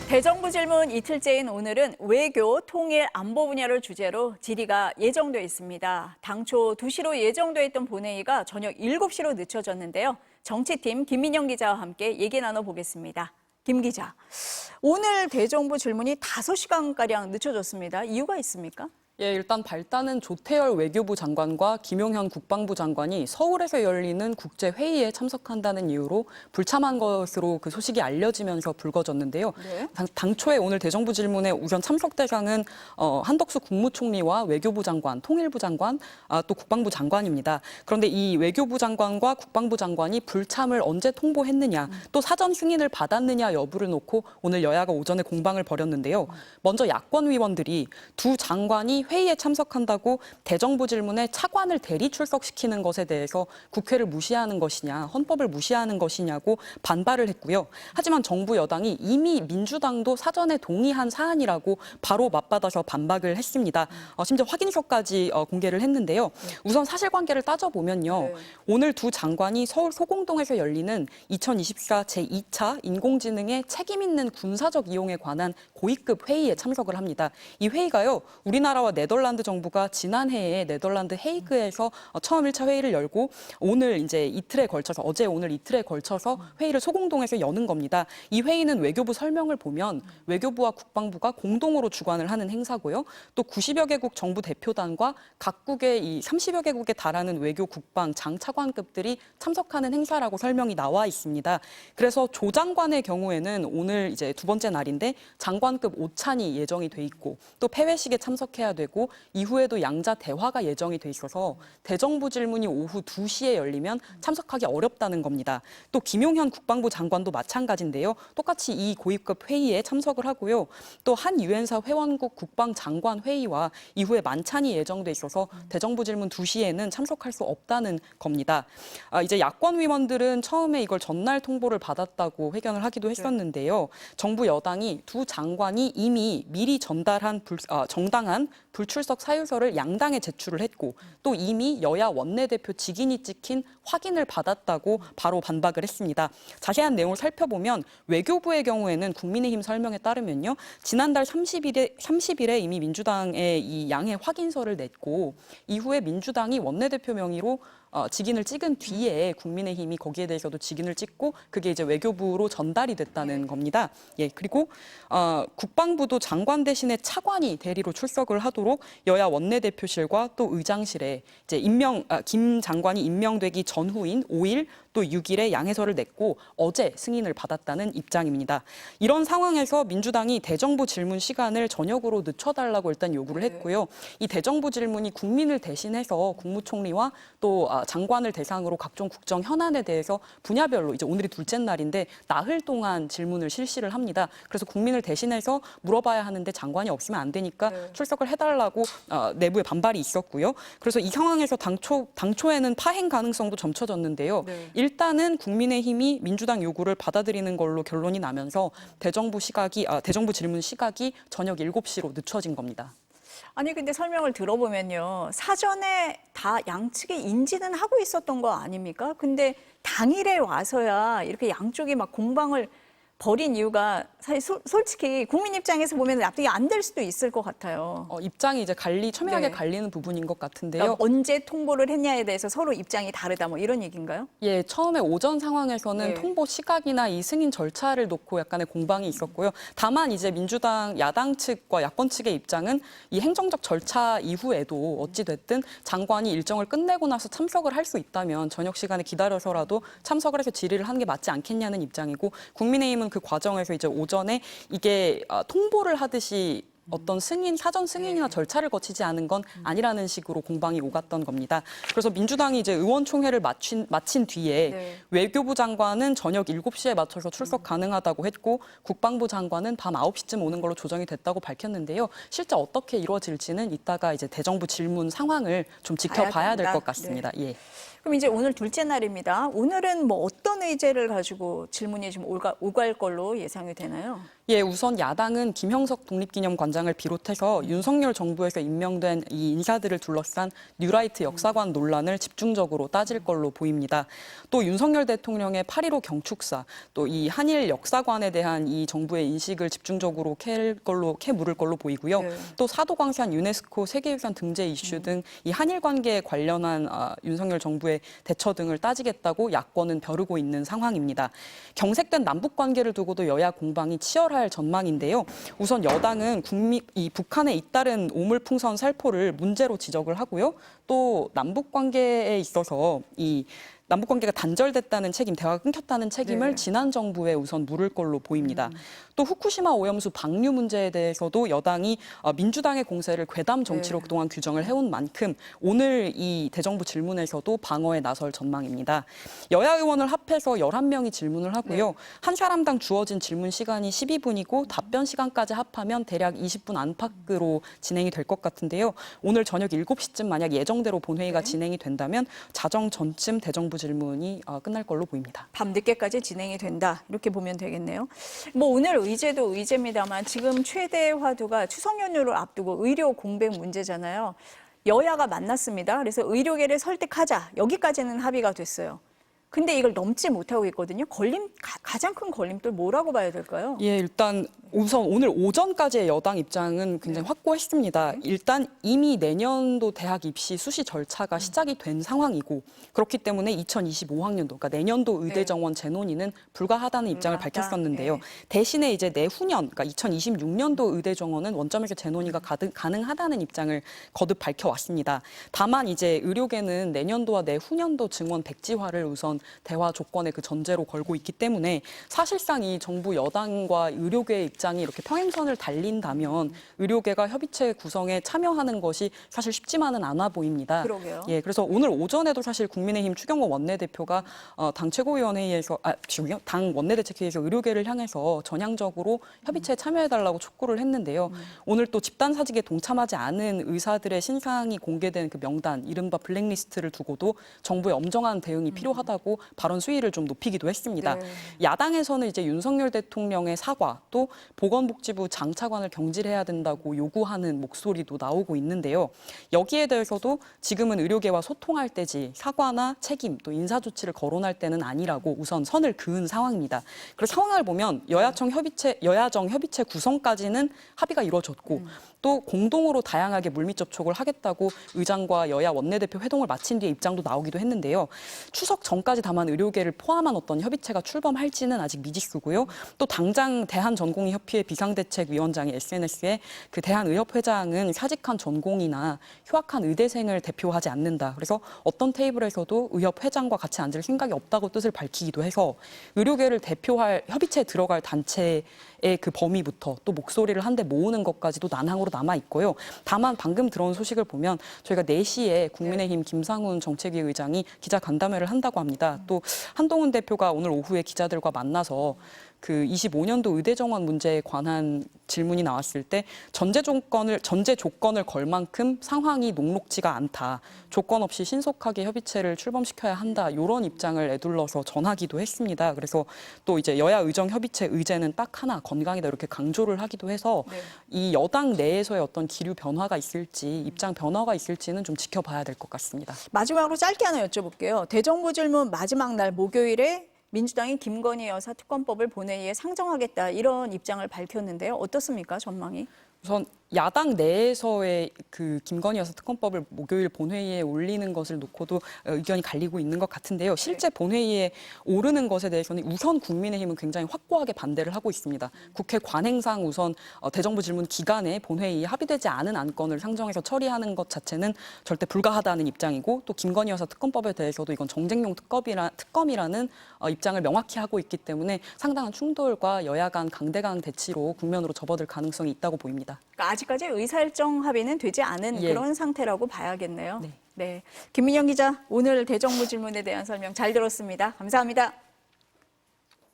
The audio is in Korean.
대정부 질문 이틀째인 오늘은 외교, 통일, 안보 분야를 주제로 질의가 예정돼 있습니다. 당초 2시로 예정돼 있던 본회의가 저녁 7시로 늦춰졌는데요. 정치팀 김민영 기자와 함께 얘기 나눠보겠습니다. 김 기자, 오늘 대정부 질문이 5시간가량 늦춰졌습니다. 이유가 있습니까? 예, 일단 발단은 조태열 외교부 장관과 김용현 국방부 장관이 서울에서 열리는 국제회의에 참석한다는 이유로 불참한 것으로 그 소식이 알려지면서 불거졌는데요. 네. 당초에 오늘 대정부 질문의 우선 참석 대상은 한덕수 국무총리와 외교부 장관, 통일부 장관, 또 국방부 장관입니다. 그런데 이 외교부 장관과 국방부 장관이 불참을 언제 통보했느냐, 또 사전 승인을 받았느냐 여부를 놓고 오늘 여야가 오전에 공방을 벌였는데요. 먼저 야권 의원들이 두 장관이 회의에 참석한다고 대정부 질문에 차관을 대리 출석시키는 것에 대해서 국회를 무시하는 것이냐, 헌법을 무시하는 것이냐고 반발을 했고요. 하지만 정부 여당이 이미 민주당도 사전에 동의한 사안이라고 바로 맞받아서 반박을 했습니다. 심지어 확인서까지 공개를 했는데요. 우선 사실관계를 따져보면요. 오늘 두 장관이 서울 소공동에서 열리는 2024 제2차 인공지능의 책임 있는 군사적 이용에 관한 고위급 회의에 참석을 합니다. 이 회의가요, 우리나라와 네덜란드 정부가 지난해에 네덜란드 헤이그에서 처음 1차 회의를 열고 오늘 이제 이틀에 걸쳐서 어제 오늘 이틀에 걸쳐서 회의를 소공동에서 여는 겁니다. 이 회의는 외교부 설명을 보면 외교부와 국방부가 공동으로 주관을 하는 행사고요. 또 90여 개국 정부 대표단과 각국의 이 30여 개국에 달하는 외교 국방 장차관급들이 참석하는 행사라고 설명이 나와 있습니다. 그래서 조 장관의 경우에는 오늘 이제 두 번째 날인데 장관급 오찬이 예정이 돼 있고 또 폐회식에 참석해야 되고 이후에도 양자 대화가 예정이 돼 있어서 대정부 질문이 오후 2시에 열리면 참석하기 어렵다는 겁니다. 또 김용현 국방부 장관도 마찬가지인데요. 똑같이 이 고위급 회의에 참석을 하고요. 또 한 유엔사 회원국 국방장관 회의와 이후에 만찬이 예정돼 있어서 대정부 질문 2시에는 참석할 수 없다는 겁니다. 이제 야권 의원들은 처음에 이걸 전날 통보를 받았다고 회견을 하기도 했었는데요. 정부 여당이 두 장관이 이미 미리 전달한 정당한 불출석 사유서를 양당에 제출을 했고 또 이미 여야 원내대표 직인이 찍힌 확인을 받았다고 바로 반박을 했습니다. 자세한 내용을 살펴보면 외교부의 경우에는 국민의힘 설명에 따르면요. 지난달 30일에 이미 민주당에 이 양해 확인서를 냈고 이후에 민주당이 원내대표 명의로 직인을 찍은 뒤에 국민의힘이 거기에 대해서도 직인을 찍고 그게 이제 외교부로 전달이 됐다는 겁니다. 예, 그리고 국방부도 장관 대신에 차관이 대리로 출석을 하도록 여야 원내대표실과 또 의장실에 이제 김 장관이 임명되기 전후인 5일 또 6일에 양해서를 냈고 어제 승인을 받았다는 입장입니다. 이런 상황에서 민주당이 대정부 질문 시간을 저녁으로 늦춰달라고 일단 요구를 했고요. 이 대정부 질문이 국민을 대신해서 국무총리와 또 장관을 대상으로 각종 국정 현안에 대해서 분야별로 이제 오늘이 둘째 날인데 나흘 동안 질문을 실시를 합니다. 그래서 국민을 대신해서 물어봐야 하는데 장관이 없으면 안 되니까 출석을 해달라고 내부에 반발이 있었고요. 그래서 이 상황에서 당초에는 파행 가능성도 점쳐졌는데요. 일단은 국민의힘이 민주당 요구를 받아들이는 걸로 결론이 나면서 대정부 질문 시각이 저녁 7시로 늦춰진 겁니다. 아니 근데 설명을 들어보면요. 사전에 다 양측이 인지는 하고 있었던 거 아닙니까? 근데 당일에 와서야 이렇게 양쪽이 막 공방을 벌인 이유가 사실 솔직히 국민 입장에서 보면 납득이 안 될 수도 있을 것 같아요. 입장이 이제 첨예하게 갈리는 부분인 것 같은데요. 그러니까 언제 통보를 했냐에 대해서 서로 입장이 다르다 뭐 이런 얘기인가요? 예, 처음에 오전 상황에서는 통보 시각이나 이 승인 절차를 놓고 약간의 공방이 있었고요. 다만 이제 민주당 야당 측과 야권 측의 입장은 이 행정적 절차 이후에도 어찌 됐든 장관이 일정을 끝내고 나서 참석을 할 수 있다면 저녁 시간에 기다려서라도 참석을 해서 질의를 하는 게 맞지 않겠냐는 입장이고 국민의힘은 그 과정에서 이제 오전에 이게 통보를 하듯이 어떤 사전 승인이나 절차를 거치지 않은 건 아니라는 식으로 공방이 오갔던 겁니다. 그래서 민주당이 이제 의원총회를 마친 뒤에 외교부 장관은 저녁 7시에 맞춰서 출석 가능하다고 했고 국방부 장관은 밤 9시쯤 오는 걸로 조정이 됐다고 밝혔는데요. 실제 어떻게 이루어질지는 이따가 이제 대정부 질문 상황을 좀 지켜봐야 될 것 같습니다. 예. 그럼 이제 오늘 둘째 날입니다. 오늘은 뭐 어떤 의제를 가지고 질문이 좀 오갈 걸로 예상이 되나요? 예, 우선 야당은 김형석 독립기념관장을 비롯해서 윤석열 정부에서 임명된 이 인사들을 둘러싼 뉴라이트 역사관 논란을 집중적으로 따질 걸로 보입니다. 또 윤석열 대통령의 8.15 경축사, 또 이 한일 역사관에 대한 이 정부의 인식을 집중적으로 캐 물을 걸로 보이고요. 네. 또 사도광산 유네스코 세계유산 등재 이슈 등 이 한일 관계에 관련한 윤석열 정부의 대처 등을 따지겠다고 야권은 벼르고 있는 상황입니다. 경색된 남북 관계를 두고도 여야 공방이 치열할 전망인데요. 우선 여당은 이 북한에 잇따른 오물풍선 살포를 문제로 지적을 하고요. 또 남북 관계에 있어서 이 남북 관계가 단절됐다는 책임, 대화가 끊겼다는 책임을 네. 지난 정부에 우선 물을 걸로 보입니다. 또 후쿠시마 오염수 방류 문제에 대해서도 여당이 민주당의 공세를 괴담 정치로 네. 그동안 규정을 해온 만큼 오늘 이 대정부 질문에서도 방어에 나설 전망입니다. 여야 의원을 합해서 11명이 질문을 하고요. 네. 한 사람당 주어진 질문 시간이 12분이고 답변 시간까지 합하면 대략 20분 안팎으로 진행이 될 것 같은데요. 오늘 저녁 7시쯤 만약 예정대로 본회의가 네. 진행이 된다면 자정 전쯤 대정부 질문이 끝날 걸로 보입니다. 밤 늦게까지 진행이 된다. 이렇게 보면 되겠네요. 뭐 오늘 의제도 의제입니다만 지금 최대 화두가 추석 연휴를 앞두고 의료 공백 문제잖아요. 여야가 만났습니다. 그래서 의료계를 설득하자. 여기까지는 합의가 됐어요. 근데 이걸 넘지 못하고 있거든요. 가장 큰 걸림돌 뭐라고 봐야 될까요? 예, 일단 우선 오늘 오전까지의 여당 입장은 굉장히 확고했습니다. 일단 이미 내년도 대학 입시 수시 절차가 시작이 된 상황이고 그렇기 때문에 2025학년도, 그러니까 내년도 의대 정원 재논의는 불가하다는 입장을 맞다. 밝혔었는데요. 네. 대신에 이제 내후년, 그러니까 2026년도 의대 정원은 원점에서 재논의가 가능하다는 입장을 거듭 밝혀왔습니다. 다만 이제 의료계는 내년도와 내후년도 증원 백지화를 우선 대화 조건의 그 전제로 걸고 있기 때문에 사실상 이 정부 여당과 의료계의 입장이 이렇게 평행선을 달린다면 의료계가 협의체 구성에 참여하는 것이 사실 쉽지만은 않아 보입니다. 그러게요. 예, 그래서 오늘 오전에도 사실 국민의힘 추경호 원내대표가 당 최고위원회의에서 당 원내대책회의에서 의료계를 향해서 전향적으로 협의체에 참여해달라고 촉구를 했는데요. 오늘 또 집단 사직에 동참하지 않은 의사들의 신상이 공개된 그 명단, 이른바 블랙리스트를 두고도 정부의 엄정한 대응이 필요하다고 발언 수위를 좀 높이기도 했습니다. 네. 야당에서는 이제 윤석열 대통령의 사과, 또 보건복지부 장차관을 경질해야 된다고 요구하는 목소리도 나오고 있는데요. 여기에 대해서도 지금은 의료계와 소통할 때지 사과나 책임 또 인사 조치를 거론할 때는 아니라고 우선 선을 그은 상황입니다. 그래서 상황을 보면 여야정 협의체 구성까지는 합의가 이루어졌고 또 공동으로 다양하게 물밑 접촉을 하겠다고 의장과 여야 원내대표 회동을 마친 뒤에 입장도 나오기도 했는데요. 추석 전까지 다만 의료계를 포함한 어떤 협의체가 출범할지는 아직 미지수고요. 또 당장 대한전공의협의회 비상대책위원장이 SNS에 그 대한의협회장은 사직한 전공의나 휴학한 의대생을 대표하지 않는다. 그래서 어떤 테이블에서도 의협회장과 같이 앉을 생각이 없다고 뜻을 밝히기도 해서 의료계를 대표할 협의체에 들어갈 단체의 그 범위부터 또 목소리를 한데 모으는 것까지도 난항으로 남아 있고요. 다만 방금 들어온 소식을 보면 저희가 4시에 국민의힘 김상훈 정책위 의장이 기자 간담회를 한다고 합니다. 또 한동훈 대표가 오늘 오후에 기자들과 만나서 그 25년도 의대 정원 문제에 관한 질문이 나왔을 때 전제 조건을 걸 만큼 상황이 녹록지가 않다. 조건 없이 신속하게 협의체를 출범시켜야 한다. 이런 입장을 에둘러서 전하기도 했습니다. 그래서 또 이제 여야 의정 협의체 의제는 딱 하나 건강이다 이렇게 강조를 하기도 해서 네. 이 여당 내에서의 어떤 기류 변화가 있을지 입장 변화가 있을지는 좀 지켜봐야 될 것 같습니다. 마지막으로 짧게 하나 여쭤볼게요. 대정부 질문 마지막 날 목요일에 민주당이 김건희 여사 특검법을 본회의에 상정하겠다 이런 입장을 밝혔는데요. 어떻습니까, 전망이? 우선 야당 내에서의 그 김건희 여사 특검법을 목요일 본회의에 올리는 것을 놓고도 의견이 갈리고 있는 것 같은데요. 실제 본회의에 오르는 것에 대해서는 우선 국민의힘은 굉장히 확고하게 반대를 하고 있습니다. 국회 관행상 우선 대정부 질문 기간에 본회의에 합의되지 않은 안건을 상정해서 처리하는 것 자체는 절대 불가하다는 입장이고 또 김건희 여사 특검법에 대해서도 이건 정쟁용 특검이라는 입장을 명확히 하고 있기 때문에 상당한 충돌과 여야 간 강대강 대치로 국면으로 접어들 가능성이 있다고 보입니다. 그러니까 아직까지 의사일정 합의는 되지 않은 예. 그런 상태라고 봐야겠네요. 네. 네. 김민영 기자, 오늘 대정부 질문에 대한 설명 잘 들었습니다. 감사합니다.